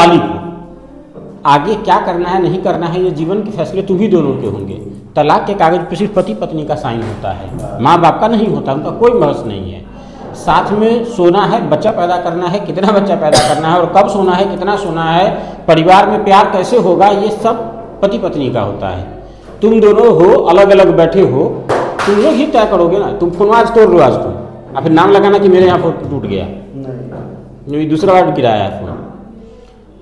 बालिग हो। आगे क्या करना है नहीं करना है ये जीवन के फैसले तुम ही दोनों के होंगे। तलाक के कागज पर सिर्फ पति पत्नी का साइन होता है, माँ बाप का नहीं होता, उनका कोई बहस नहीं है। साथ में सोना है, बच्चा पैदा करना है, कितना बच्चा पैदा करना है और कब सोना है, कितना सोना है, परिवार में प्यार कैसे होगा, ये सब पति पत्नी का होता है। तुम दोनों हो अलग अलग बैठे हो, तुम लोग ही तय करोगे ना। तुम फोन आज तोड़ लो, आज तुम और फिर नाम लगाना कि मेरे यहाँ फोन टूट गया, नहीं दूसरा बार गिराया है फोन।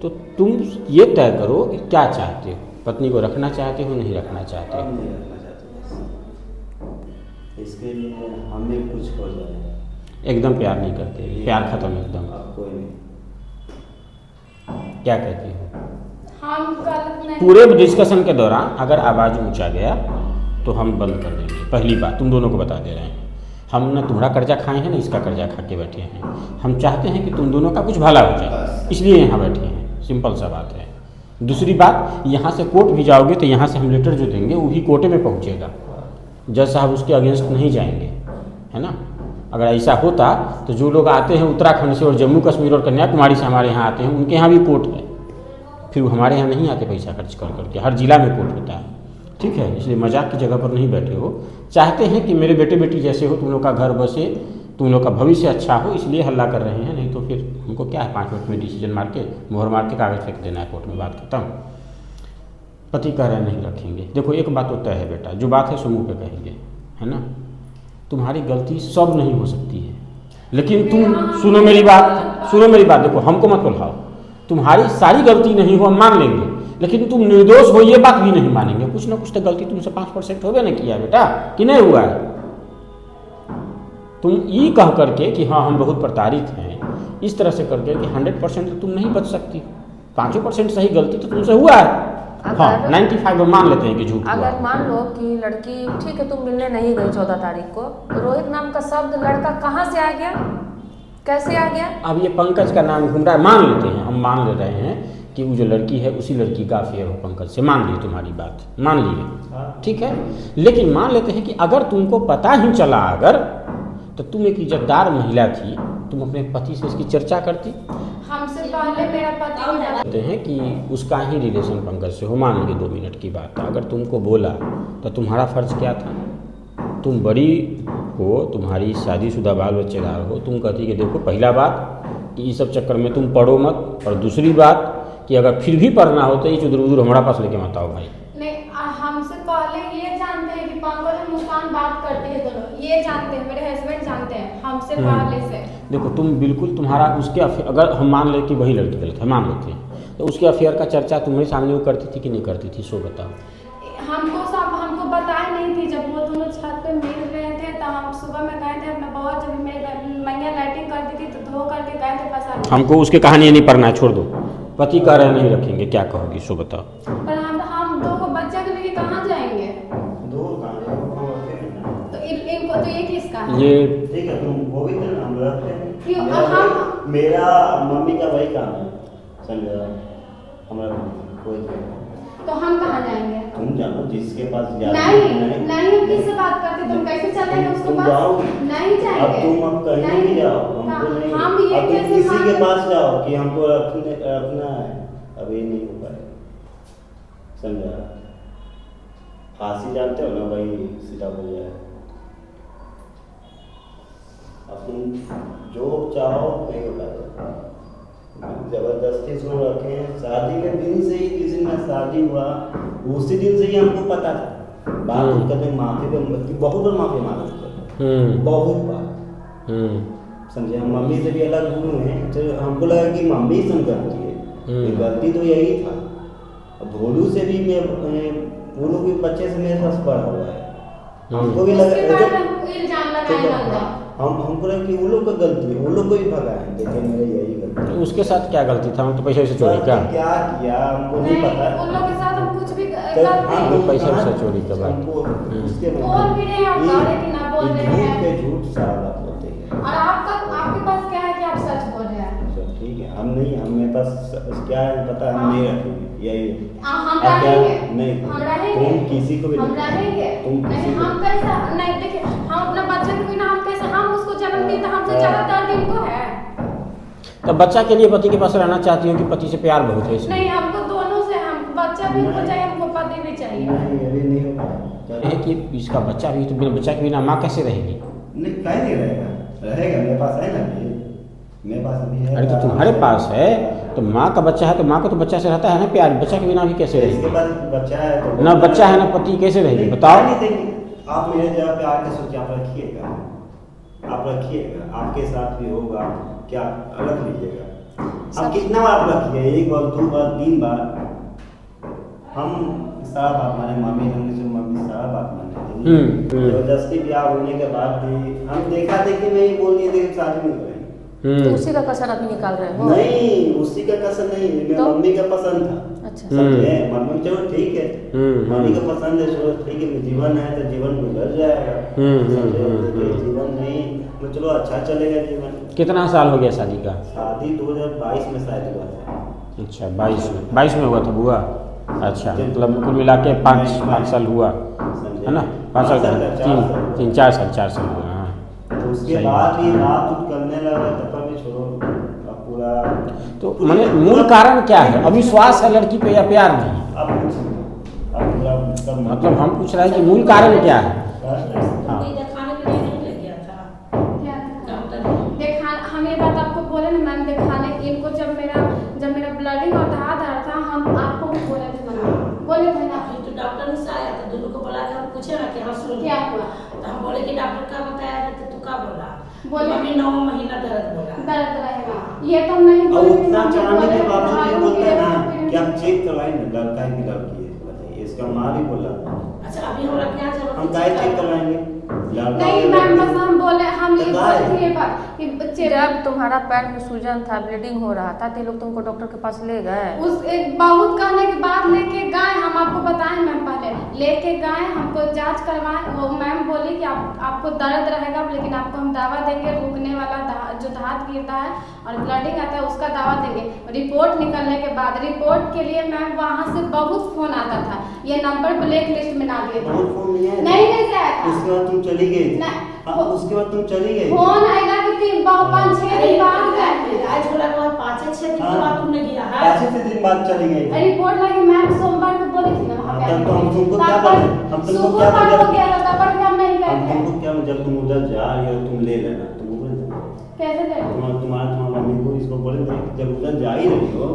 तो तुम ये तय करो कि क्या चाहते हो, पत्नी को रखना चाहते हो नहीं रखना चाहते हो। नहीं रखना चाहते, इसके लिए हमें कुछ हो जाए। एकदम प्यार नहीं करते, प्यार खत्म एकदम। अब कोई नहीं। क्या कहती हो? हम गलत नहीं। पूरे डिस्कशन के दौरान अगर आवाज़ ऊंचा गया तो हम बंद कर देंगे। पहली बात तुम दोनों को बता दे रहे हैं, हम ना तुम्हारा कर्जा खाए हैं ना इसका कर्जा खा के बैठे हैं। हम चाहते हैं कि तुम दोनों का कुछ भला हो जाए, इसलिए यहाँ बैठे हैं। सिंपल सा बात है। दूसरी बात, यहाँ से कोर्ट भी जाओगे तो यहाँ से हम लेटर जो देंगे वो भी कोर्ट में पहुँचेगा, जज साहब उसके अगेंस्ट नहीं जाएंगे, है ना। अगर ऐसा होता तो जो लोग आते हैं उत्तराखंड से और जम्मू कश्मीर और कन्याकुमारी से हमारे यहाँ आते हैं, उनके यहाँ भी कोर्ट है, फिर वो हमारे यहाँ नहीं आते पैसा खर्च कर करके। हर जिला में कोर्ट होता है, ठीक है। इसलिए मजाक की जगह पर नहीं बैठे हो। चाहते हैं कि मेरे बेटे बेटी जैसे हो, तुम लोग का घर बसे, तुम लोग का भविष्य अच्छा हो, इसलिए हल्ला कर रहे हैं। नहीं तो फिर हमको क्या है, 5 मिनट में डिसीजन मार के मोहर मार के कागज़ फेंक देना है कोर्ट में, बात खत्म। पति कह रहे नहीं रखेंगे। देखो एक बात होता है बेटा, जो बात है सो मुँह पे कहेंगे, है ना। तुम्हारी गलती सब नहीं हो सकती है, लेकिन तुम सुनो मेरी बात, देखो हमको मत बुलाओ। तुम्हारी सारी गलती नहीं हो हम मान लेंगे, लेकिन तुम निर्दोष हो ये बात भी नहीं मानेंगे। कुछ ना कुछ तो गलती तुमसे 5% हो गया ना किया बेटा, कि नहीं हुआ है। तुम ये कह करके कि हाँ हम बहुत प्रताड़ित हैं, इस तरह से करके कि 100% तो तुम नहीं बच सकती। 5% सही गलती तो तुमसे हुआ है। हाँ 95 मान लेते हैं कि झूठ हुआ। अगर मान लो कि लड़की, ठीक है तुम मिलने नहीं गई 14 तारीख को, तो रोहित नाम का शब्द लड़का कहाँ से आ गया, कैसे आ गया? अब ये पंकज का नाम घूम रहा है, मान लेते हैं, हम मान ले रहे हैं कि वो जो लड़की है उसी लड़की का अफेयर हो पंकज से, मान लिए तुम्हारी बात, मान लिए, ठीक है। लेकिन मान लेते हैं कि अगर तुमको पता ही चला, अगर तो तुम एक इज्जतदार महिला थी, तुम अपने पति से इसकी चर्चा करती। हमसे पहले मेरा पति कहते हैं कि उसका ही रिलेशन पंकज से हो, मान लीजिए 2 मिनट की बात। अगर तुमको बोला तो तुम्हारा फर्ज क्या था? तुम बड़ी हो, तुम्हारी शादीशुदा बाल बच्चेदार हो, तुम कहती कि देखो पहला बात कि इस सब चक्कर में तुम पढ़ो मत, और दूसरी बात कि अगर फिर भी पढ़ना हो तो ये चुदर हमारा पास लेके मत आओ भाई। नहीं, हमसे पहले ये जानते हैं कि पंकज और मुस्कान बात करती है दोनों, ये जानते हैं, मेरे हस्बैंड जानते हैं हमसे पहले से। देखो तुम बिल्कुल, तुम्हारा उसके अगर हम मान ले कि वही लड़की गलत है, मान लेते हैं, तो उसके अफेयर का चर्चा तुम्हारे सामने वो करती थी कि नहीं करती थी, सो बताओ। हमको बताया नहीं थी। जब वो दोनों छत पे मिल रहे थे तो हम सुबह में गए थे अपना, बहुत जब मेरे मैया लाइटिंग करती थी तो धो करके गए थे बस। हमको उसकी कहानी नहीं पढ़ना है, छोड़ दो। पति कह रहे नहीं रखेंगे, क्या कहोगी सो बताओ। पर हम 2 बच्चा के लिए कहाँ जाएंगे? तो इनको तो ये किसका है? ये ठीक है, तुम वो भी तो हम रखते हैं। क्यों? हम मेरा मम्मी का वही काम है, समझा, हमारा कोई तो हम कहाँ जाएंगे? तुम जानो जिसके पास नहीं हम किससे बात करते, तुम कैसे चलेंगे उसके पास? नहीं जाएंगे। अब तुम अब कहीं भी जाओ, हमको नहीं। हम ये अब तुम किसी के पास जाओ कि हमको रखना है, अब ये नहीं हो पाएगा, समझा। फांसी जानते हो ना, वही सीधा बोल जाए। अब तुम जो चाहो नहीं हो पाएगा, जबरदस्ती इसको रखे। शादी के दिन से ही, किसी में शादी हुआ उसी दिन से ही हमको पता था। बात कहते माफी पे बहुत बार माफी मांगा, बहुत बार, समझे। हम मम्मी से भी अलग हुए हैं, तो हमको लगा कि मम्मी से गलती है, गलती तो यही था। भोलू से भी मैं, भोलू के बच्चे से मेरे साथ पढ़ा हुआ है, हमको भी लगा हमको लगा कि वो लोग का गलती है, वो लोग को भी भगाए, देखिए मेरे यही गलती है। उसके साथ क्या गलती था? हम तो पैसे से चोरी क्या किया हमको नहीं पता। उन लोग के साथ हम कुछ भी पैसा से चोरी का बात, बोल भी रहे हैं, आप कह रहे कि ना बोल रहे हैं, झूठ सारा बात होते हैं। और आपके पास क्या है कि आप सच बोल रहे हैं? ठीक है, हम नहीं, हम मेरे पास क्या है पता, हम नहीं रखेंगे यही। हम रहेंगे नहीं, हम रहेंगे, तुम किसी को भी हम रहेंगे, नहीं हम कैसा, नहीं देखिए हम अपना बच्चे को बिना, हम कैसे, हम उसको जन्म दिए तो हमसे ज़्यादा दर्द इनको है। तो बच्चा के लिए पति के पास रहना चाहती हो कि पति से प्यार बहुत है इसलिए? नहीं, हमको दोनों से, हम बच्चा भी हमको चाहिए, हमको पति भी चाहिए। नहीं अभी नहीं हो पाया। है कि इसका बच्चा भी, तो बिना बच्चा के बिना माँ कैसे रहेगी? नहीं कहीं नहीं रहेगा, रहेगा, मेरे पास है ना अभी, मेरे पास अभी है। अरे तो तुम्हारे पास है तो माँ का बच्चा है तो माँ को तो बच्चा से रहता है ना प्यार, बच्चा के बिना भी कैसे इसके रहेगी? पास बच्चा है तो ना बच्चा है ना पति, कैसे रहेगी बताओ? नहीं देंगे। आप मेरे जगह पे आके सोचिए, आप रखिएगा, आप रखिएगा, आपके साथ भी होगा, क्या अलग लीजिएगा? आप कितना बार आप रखिए, 1 बार 2 बार 3 बार, हम सारा बात माने, मम्मी सारा बात माने। जबरदस्ती ब्याह होने के बाद भी हम देखा देखी में ही बोल दिए थे शादी नहीं करेंगे। तो उसी का कसर अभी निकाल रहे हो? नहीं उसी का कसर नहीं है, मेरी तो? मम्मी का पसंद था। अच्छा। समझे? मम्मी चलो ठीक है, मम्मी का पसंद है, चलो ठीक है, जीवन है तो जीवन गुजर जाएगा। समझे? जीवन नहीं तो चलो अच्छा चलेगा जीवन। कितना साल हो गया शादी का? शादी 2022 में शादी हुआ था। अच्छा 22 में हुआ था बुआ? अच्छा मतलब कुल मिला के 5 साल हुआ है ना? 5 साल का 4 साल हुआ। हाँ तो उसके सही बाद बात भी है। बात उत करने लगा तब भी छोड़ो, अब पूरा तो मैंने मूल कारण क्या है? अविश्वास है लड़की पे या प्यार नहीं? अब पूरा सब मतलब हम पूछ रहे हैं कि मूल कारण क्या है? हाँ देखा, हम ये बात आपको बोले ना मैम, दिखाने इनको जब मेरा ब्लडिंग और दहा था, हम आपको भी बोले थे मैम, बोले थे ना। तो डॉक्टर से आया तो दोनों को बुला के हम पूछे ना कि हाँ सुन क्या हुआ? तो हम बोले कि डॉक्टर का बताया तो तू का बोला? बोले मम्मी 9 महीना दर्द बोला। दर्द रहेगा, ये तो हम नहीं और बोले। उतना चाहने के बावजूद भी बोलते हैं ना फिर- कि आप चेक करवाएं ना, लड़का है कि लड़की है, बताइए। इसका माँ भी बोला अच्छा अभी हमरा क्या जरूरत हम काहे चेक करवाएंगे लड़का नहीं है, मैम, लड़की बस है। हम बोले, हम ये तो बोले थे ये बात कि बच्चे जब तुम्हारा पैर में सूजन था, ब्लीडिंग हो रहा था, तो ये लोग तुमको डॉक्टर के पास ले गए? उस एक बहुत कहने के बाद लेके गए, हम आपको बताएं मैम, पहले लेके गए, हमको जांच करवाएं, वो मैम बोली कि आपको दर्द रहेगा लेकिन आपको हम दवा देंगे, रुकने वाला जो धात गिरता है और ब्लडिंग आता है उसका दवा देंगे। रिपोर्ट निकलने के बाद, रिपोर्ट के लिए मैम वहाँ से बहुत फोन आता था, ये नंबर ब्लैक लिस्ट में ना दिए थे। बहुत फोन नहीं आया? नहीं से आया था। उसके बाद तुम चली गई? नहीं। हाँ, उसके बाद तुम चली गई? फोन आएगा कि 5-6 दिन बाद गए थे। इलाज होला के बाद 5-6 दिन के हाँ। बाद तुमने गया है? 5 दिन बाद चली गई? रिपोर्ट लगी मैम, सोमवार को बोली थी ना वहाँ पे। तब तो हम तुमको क्या तब बोले? हम तुमको क्या शुक्रवार बोले? को गया था, तब भी हम नहीं गए हम थे। तुमको क्या, जब तुम उधर जा रही हो तुम ले लेना, तुम बोले थे कैसे दे? तुम्हारा मम्मी को इसको बोले थे कि जब उधर जा ही रही हो,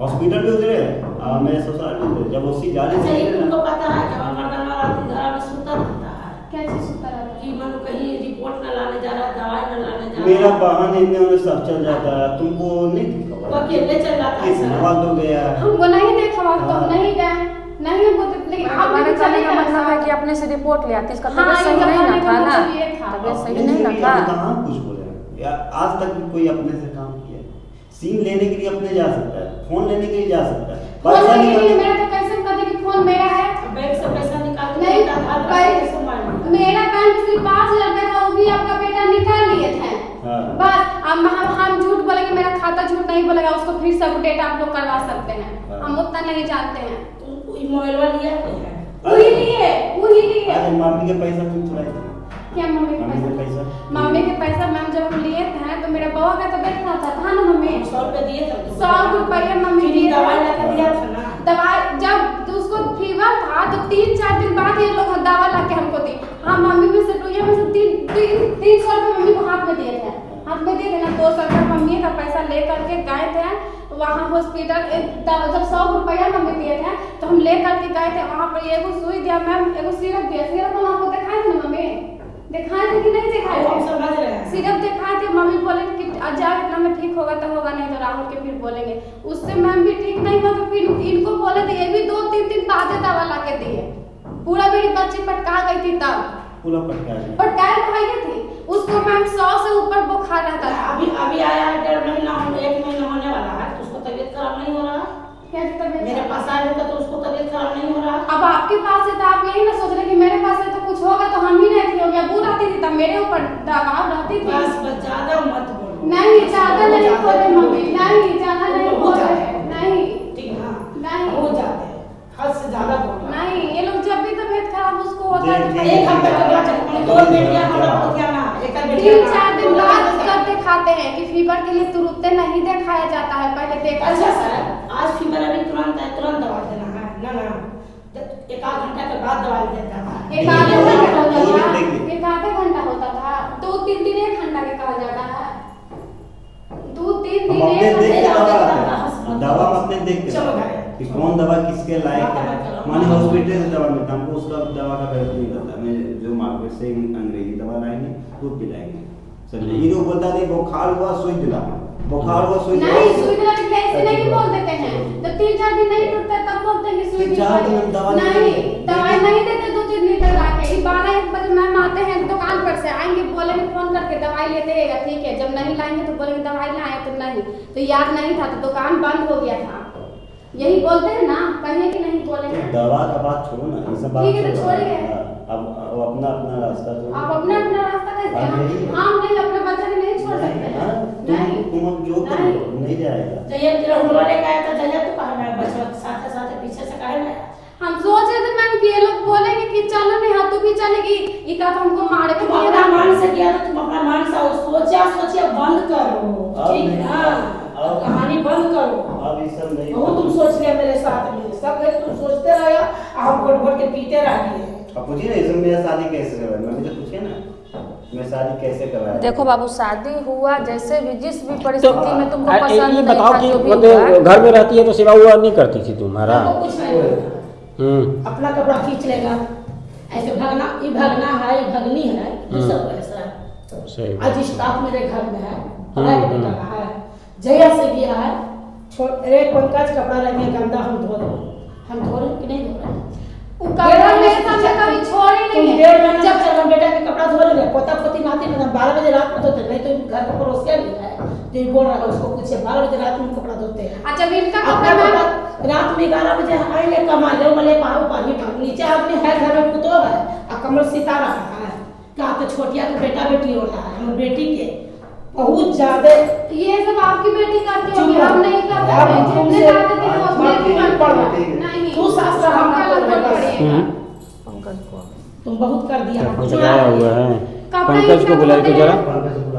हॉस्पिटल भी उधर है, मेरे ससुराल भी उधर, जब उसी जा अच्छा रही ये थी तुमको पता है कि हमारा मर्दाना रात घर में सुता रहता है क्या चीज सुतर है? कि मन कहीं रिपोर्ट न लाने जा रहा है, दवाई न लाने जा रहा मेरा है, बहन इतने उन्हें सब चल जाता है, तुमको नहीं वो दिखा? अकेले चल जाता है कितना सर। बात हो गया? हमको नहीं देखा वक्त, तो हम हाँ। नहीं गए, नहीं हमको लेकिन अब हमारे भी कहने का चलेगा मतलब है ऐसा। कि अपने से रिपोर्ट ले आती, इसका हाँ, तबीयत सही इनका नहीं ना कहने का था ना? मतलब ये था। तबीयत सही अपने नहीं से ना भी था। हम कहाँ कुछ बोले हैं? या आज तक भी कोई अपने से काम किया? सीम लेने के लिए अपने जा सकता है, फोन लेने के लिए जा सकता है, फोन पैसा लेने के लिए निकालने- मेरा तो कैसे कहते कि फोन मेरा है? बैंक से पैसा निकाल के नहीं, आधार कार्ड बैंक- से मार लिया। मेरा बैंक सिर्फ 5,000 रुपया था, वो भी आपका बेटा निकाल लिए थे। हाँ। बस अब हम झूठ बोलेंगे, मेरा खाता झूठ नहीं बोलेगा, उसको फिर से अपडेट आप लोग करवा सकते हैं। हाँ। हम उतना नहीं जानते हैं। तो मोबाइल लिया क्या है? वही लिए अरे मम्मी के पैसा तुम चुराए थे? क्या मम्मी के मम्मी के पैसा? पैसा? मम्मी के पैसा मैम जब हम लिए थे तो मेरा बउआ का तबीयत खराब था ना मम्मी, 100 रुपए दिए थे तो 100 रुपया मम्मी फिर दिए थे। दवाई लाके दिया था ना। दवाई जब तो उसको फीवर था तो 3-4 दिन बाद ये लोग दवा ला के हमको दी। हाँ मम्मी में से टोइया में से 300 रुपये मम्मी को हाथ में दिए थे, हाथ में दिए थे ना, 200 रुपये मम्मी का पैसा ले करके गए थे वहाँ हॉस्पिटल। जब 100 रुपया मम्मी दिए थे तो हम ले करके गए थे वहाँ पर, एगो सुई दिया मैम, एगो सिरप दिया। सिरप हम आपको दिखाए थे ना मम्मी, दिखाए थे कि नहीं दिखाए हम थे? समझ रहे हैं। सिरप दिखाए थे, मम्मी बोले कि जाओ इतना में ठीक होगा तो होगा, नहीं तो राहुल के फिर बोलेंगे। उससे मैम भी ठीक नहीं हुआ तो फिर इनको बोले थे, ये भी 2-3 दिन बाद दवा ला के दिए। पूरा मेरी बच्ची पटका गई थी तब, पूरा पटका दिया। पटकाए भाई थी उसको मैम, 100 से ऊपर बुखार रहता था। अभी आया है 1.5 महीना, 1 महीना होने वाला है तो उसको तबीयत खराब नहीं हो रहा? क्या तबीयत? मेरे पास आया होता तो उसको तबीयत खराब नहीं हो रहा? अब आपके पास है तो आप यही ना सोच रहे कि मेरे पास है तो कुछ होगा, तो हम ही नहीं थी हो गया, बू रहती थी तब मेरे ऊपर दबाव रहती थी। बस ज्यादा मत बोलो। नहीं ज्यादा नहीं बोले मम्मी, नहीं ज्यादा नहीं बोले, नहीं ठीक है नहीं हो जाते हैं, हद से ज्यादा बोलना। नहीं, ये लोग जब भी तबीयत खराब उसको होता है तो देख- एक हफ्ते के बाद 2 बेटियां हम लोग को क्या ना, एक बेटियां 3-4 दिन बाद करते दिखाते हैं कि फीवर के लिए तुरंत नहीं दिखाया जाता है, पहले देखा अच्छा जाता सर, है। आज फीवर अभी तुरंत है, तुरंत दवा देना है ना? एक आध घंटा के बाद दवाई देता है। एक आधा घंटा होता था, देखिए। एक आधा घंटा होता था, 2-3 दिन 1 घंटा के कहा जाता है, 2-3 हम दिन अपने 1 देख के घंटा। दवा लाते हैं, दवा हम अपने देख के चलो लाते भाई। हैं कि कौन दवा किसके लायक है। माने हॉस्पिटल से दवा मिलता हमको, उसका दवा का प्रयोग नहीं करता। मैं जो मार्केट से अंग्रेजी दवा लाएंगे वो पिलाएंगे, समझे। ये लोग बोलता नहीं बुखार हुआ सुई दिला, बुखार हुआ सुई दिला। नहीं, सुई दिलाने के लिए ऐसे नहीं बोल देते हैं, जब 3-4 दिन नहीं टूटता है तब बोलते हैं कि सुई 3-4 दिन हम दवा नहीं नहीं, देते। दवाई नहीं देते 2-3 दिन तक लाके। 12-1 बजे मैम आते हैं दुकान पर से, आएंगे बोलेंगे फोन करके दवाई लेते रहेगा, ठीक है। जब नहीं लाएंगे तो बोलेंगे दवाई लाए तो नहीं, तो याद नहीं था तो दुकान बंद हो गया था। यही बोलते हैं ना, कहिए कि नहीं बोलेंगे। दवा का बात छोड़ो ना, ये सब बात ठीक है, तो छोड़ो। छोड़िए। हाँ, अब अपना अपना रास्ता छोड़ो। आप अपना अपना रास्ता कैसे हाँ, यही है। हम नहीं अपने बच्चे को नहीं छोड़ सकते नहीं, हैं। हाँ, नहीं, तुम अब जो करो नहीं। नहीं जाएगा। जया तेरा हुआ लेके आया था, जया तू कहा मैं बच्चा साथे साथे पीछे से कहे ना। हम सोच रहे थे मैम कि ये लोग बोलेंगे कि चलो नहीं तू भी चलेगी, ये का तो हमको मार के तुम अपना मन से किया था, तुम अपना मन से सोचा बंद करो, अब ठीक नहीं, है? अब- कहानी बंद करो। अब ये सब नहीं। बहुत तुम सोच लिया मेरे साथ में, सब एक तुम सोचते रहे, आप घोट घोट के पीते रह गए। अब पूछिए ना, इसमें मेरा शादी कैसे करवाया, मैं तो पूछिए ना, मैं शादी कैसे करवाया। देखो बाबू, शादी हुआ जैसे भी जिस भी तो परिस्थिति में तुमको ये पसंद नहीं बताओ था, कि जो भी हुआ, मतलब घर में रहती है तो सेवा हुआ नहीं करती थी तुम्हारा? हमको कुछ नहीं होता। अपना कपड़ा खींच लेगा, ऐसे भगना, ये भगना है, ये भगनी है, ये सब ऐसा है। सही आज स्टाफ मेरे घर में है, पढ़ाई बेटा का है, जया से गया है, अरे पंकज कपड़ा रह गया गंदा, हम धो दो, हम धो रहे कि नहीं धो रहे? कपड़ा मेरे सामने कभी छोड़ी नहीं है। डेढ़ महीना जब तक हम बेटा के कपड़ा धो रहे, पोता पोती नाती में 12 बजे रात में धोते, नहीं तो घर का पड़ोस क्या नहीं है जो बोल रहा है उसको पूछे, 12 बजे रात में कपड़ा धोते हैं। अच्छा, इनका अपना कपड़ा कपड़ा रात में 11 बजे आएंगे, कमा लो मले पारू पानी पानी, नीचे आदमी है घर में पुतो है और कमर सितारा है, क्या तो छोटिया तो बेटा बेटी हो रहा है, हम बेटी के बहुत ज्यादा। ये सब आपकी बेटी करती होगी, चुप हम नहीं करते आप हैं। तुमसे- जितने करते थे वो अपने ठीक है, मन पढ़ पर ठीक है। नहीं, तू सास रहा, हम सबका कर अलग रहे हैं। पड़ेगा। पंकज को तुम बहुत कर दिया। कुछ गया हुआ है। कपड़ा पंकज को इनका बुलाए तो धोते जरा। हैं। पंकज